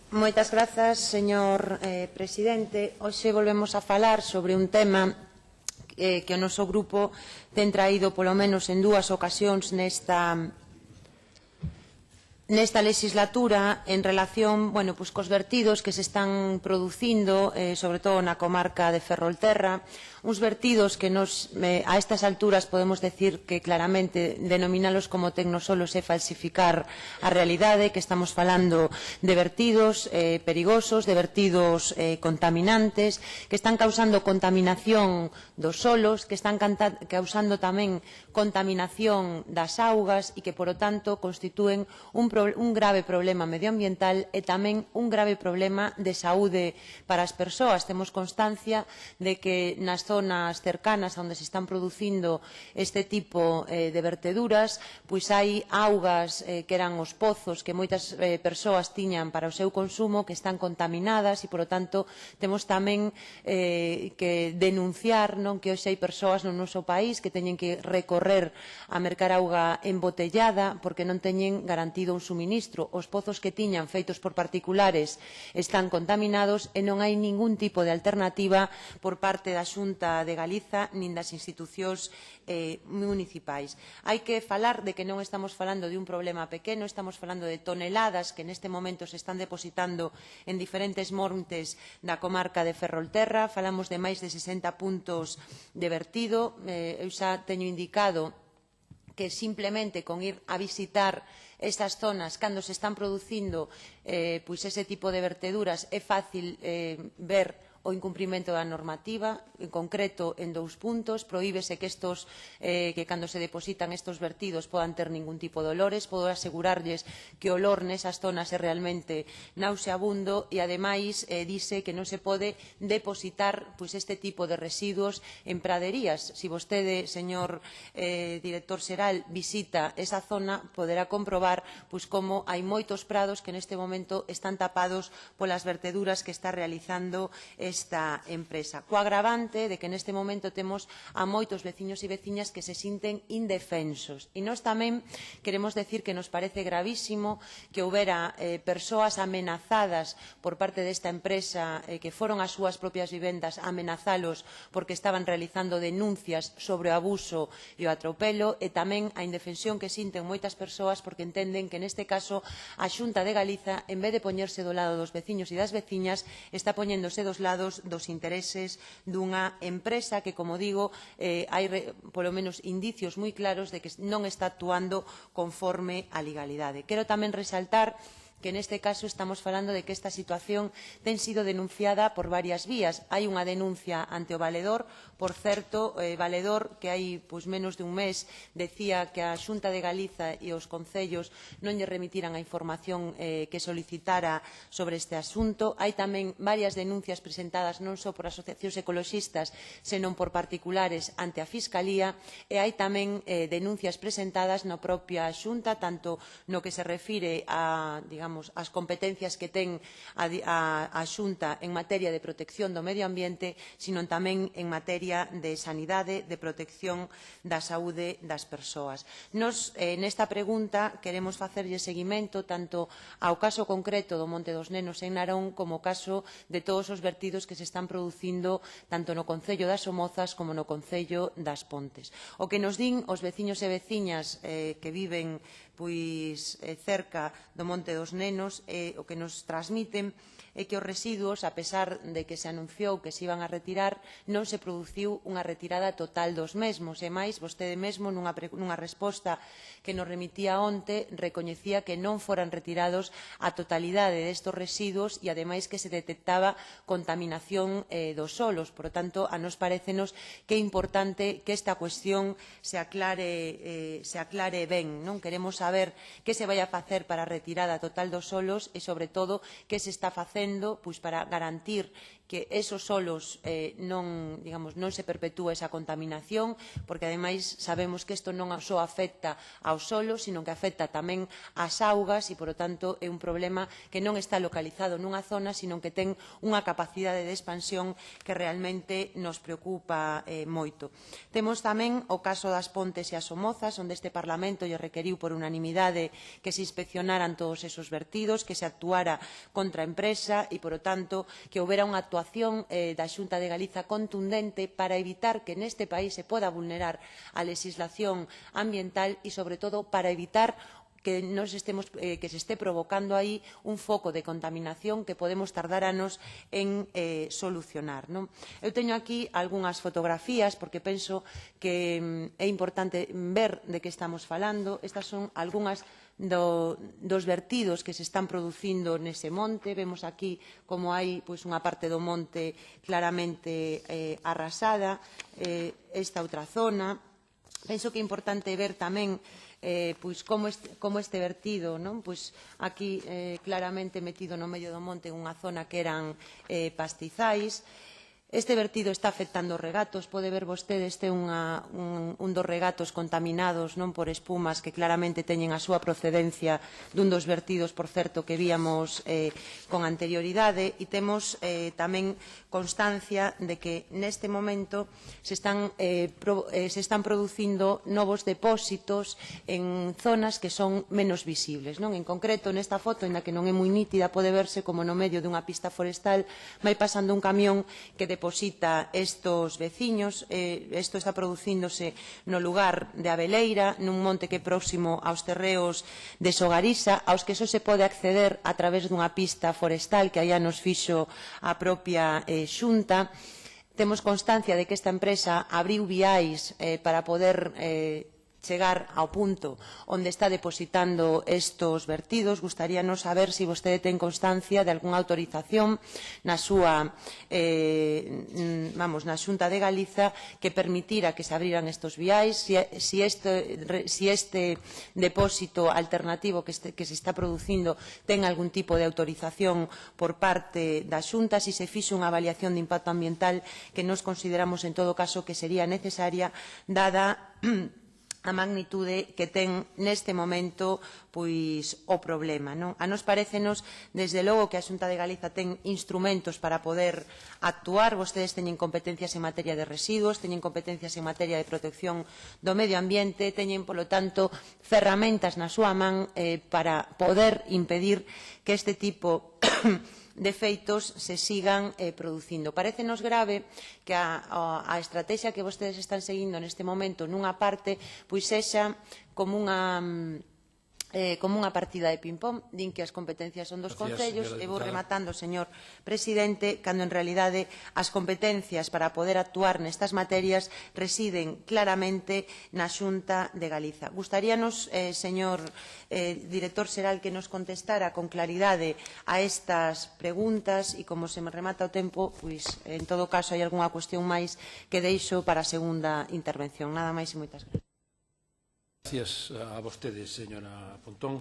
Moitas grazas, señor presidente. Hoxe volvemos a falar sobre un tema que o noso grupo ten traído polo menos en dúas ocasións nesta legislatura en relación cos vertidos que se están producindo, sobre todo na comarca de Ferrolterra, uns vertidos que a estas alturas podemos decir que claramente denominalos como tecnosolos é falsificar a realidade, que estamos falando de vertidos perigosos, de vertidos contaminantes, que están causando contaminación dos solos, que están causando tamén contaminación das augas e que, por lo tanto, constitúen un grave problema medioambiental e tamén un grave problema de saúde para as persoas. Temos constancia de que nas zonas cercanas onde se están producindo este tipo de verteduras, pois hai augas que eran os pozos que moitas persoas tiñan para o seu consumo que están contaminadas e, por lo tanto, temos tamén que denunciar que hoxe hai persoas no noso país que teñen que recorrer a mercar auga embotellada porque non teñen garantido un suministro. Os pozos que tiñan feitos por particulares están contaminados e non hai ningún tipo de alternativa por parte da Xunta de Galiza nin das institucións municipais. Hai que falar de que non estamos falando de un problema pequeno, estamos falando de toneladas que neste momento se están depositando en diferentes montes da comarca de Ferrolterra. Falamos de máis de 60 puntos de vertido. Eu xa teño indicado que simplemente con ir a visitar estas zonas cando se están producindo ese tipo de verteduras é fácil ver o incumprimento da normativa, en concreto en 2 puntos. Prohíbese que cando se depositan estos vertidos podan ter ningún tipo de olores. Podo asegurarlles que o olor nesas zonas é realmente nauseabundo e, ademais, dice que non se pode depositar este tipo de residuos en praderías. Se vostede, señor director xeral, visita esa zona, poderá comprobar como hai moitos prados que neste momento están tapados polas verteduras que está realizando esta empresa, co agravante de que neste momento temos a moitos veciños e veciñas que se sinten indefensos. E nós tamén queremos decir que nos parece gravísimo que houbera persoas amenazadas por parte desta empresa que foron ás súas propias vivendas a amenazalos porque estaban realizando denuncias sobre o abuso e o atropelo, e tamén a indefensión que sinten moitas persoas porque entenden que neste caso a Xunta de Galiza, en vez de poñerse do lado dos veciños e das veciñas, está poñéndose dos lados dos intereses dunha empresa que, como digo, hai polo menos indicios moi claros de que non está actuando conforme á legalidade. Quero tamén resaltar que neste caso estamos falando de que esta situación ten sido denunciada por varias vías. Hai unha denuncia ante o Valedor. Por certo, Valedor, que hai menos de un mes decía que a Xunta de Galiza e os concellos non lle remitiran a información que solicitara sobre este asunto. Hai tamén varias denuncias presentadas non só por asociacións ecoloxistas, senón por particulares ante a Fiscalía, e hai tamén denuncias presentadas na propia Xunta, tanto no que se refire a, as competencias que ten a Xunta en materia de protección do medio ambiente, sino tamén en materia de sanidade, de protección da saúde das persoas. Nos, nesta pregunta, queremos facerlle seguimento tanto ao caso concreto do Monte dos Nenos en Narón como ao caso de todos os vertidos que se están producindo tanto no Concello das Somozas como no Concello das Pontes. O que nos din os veciños e veciñas que viven cerca do Monte dos Nenos, o que nos transmiten é que os residuos, a pesar de que se anunciou que se iban a retirar, non se produciu unha retirada total dos mesmos. E máis, vostede mesmo, nunha resposta que nos remitía onte, recoñecía que non foran retirados a totalidade destos residuos e, ademais, que se detectaba contaminación dos solos. Por tanto, a nos parecenos que é importante que esta cuestión se aclare ben. Non queremos saber que se vai a facer para a retirada total dos solos e, sobre todo, que se está facendo para garantir que esos solos non se perpetúe esa contaminación, porque ademais sabemos que isto non só afecta aos solos, sino que afecta tamén ás augas e, polo tanto, é un problema que non está localizado nunha zona, sino que ten unha capacidade de expansión que realmente nos preocupa moito. Temos tamén o caso das Pontes e as Somozas, onde este Parlamento lle requeriu por unanimidade que se inspeccionaran todos esos vertidos, que se actuara contra a empresa e, polo tanto, que houbera unha actuación da Xunta de Galiza contundente para evitar que neste país se poda vulnerar a legislación ambiental e, sobre todo, para evitar que se este provocando aí un foco de contaminación que podemos tardar anos en solucionar. Eu teño aquí algunhas fotografías porque penso que é importante ver de que estamos falando. Estas son algunhas dos vertidos que se están producindo nese monte. Vemos aquí como hai unha parte do monte claramente arrasada, esta outra zona. Penso que é importante ver tamén como este vertido, aquí claramente metido no medio do monte en unha zona que eran pastizais. Este vertido está afectando os regatos. Pode ver vostede, este é un dos regatos contaminados por espumas que claramente teñen a súa procedencia dun dos vertidos, por certo, que víamos con anterioridade, e temos tamén constancia de que neste momento se están producindo novos depósitos en zonas que son menos visibles. En concreto, nesta foto, na que non é moi nítida, pode verse como no medio dunha pista forestal vai pasando un camión que deposita estos veciños. Isto está producíndose no lugar de Abeleira, nun monte que é próximo aos terreos de Sogarisa, aos que só se pode acceder a través dunha pista forestal que aí nos fixo a propia Xunta. Temos constancia de que esta empresa abriu viais para poder chegar ao punto onde está depositando estos vertidos. Gustaríanos saber se vostede ten constancia de algunha autorización na Xunta de Galiza que permitira que se abriran estos viais, si este depósito alternativo que se está producindo ten algún tipo de autorización por parte da Xunta, si se fixo unha avaliación de impacto ambiental que nos consideramos en todo caso que sería necesaria dada a magnitude que ten neste momento o problema. A nos parécenos, desde logo, que a Xunta de Galiza ten instrumentos para poder actuar. Vostedes teñen competencias en materia de residuos, teñen competencias en materia de protección do medio ambiente, teñen, polo tanto, ferramentas na súa man para poder impedir que este tipo de feitos se sigan producindo. Parécenos grave que a estrategia que vostedes están seguindo neste momento nunha parte sexa como unha partida de ping-pong, din que as competencias son dos concellos, e vou rematando, señor presidente, cando en realidade as competencias para poder actuar nestas materias residen claramente na Xunta de Galiza. Gustaríanos, señor director xeral, que nos contestara con claridade a estas preguntas, e como se me remata o tempo, en todo caso hai algunha cuestión máis que deixo para a segunda intervención. Nada máis e moitas gracias. Gracias a vostede, señora Pontón.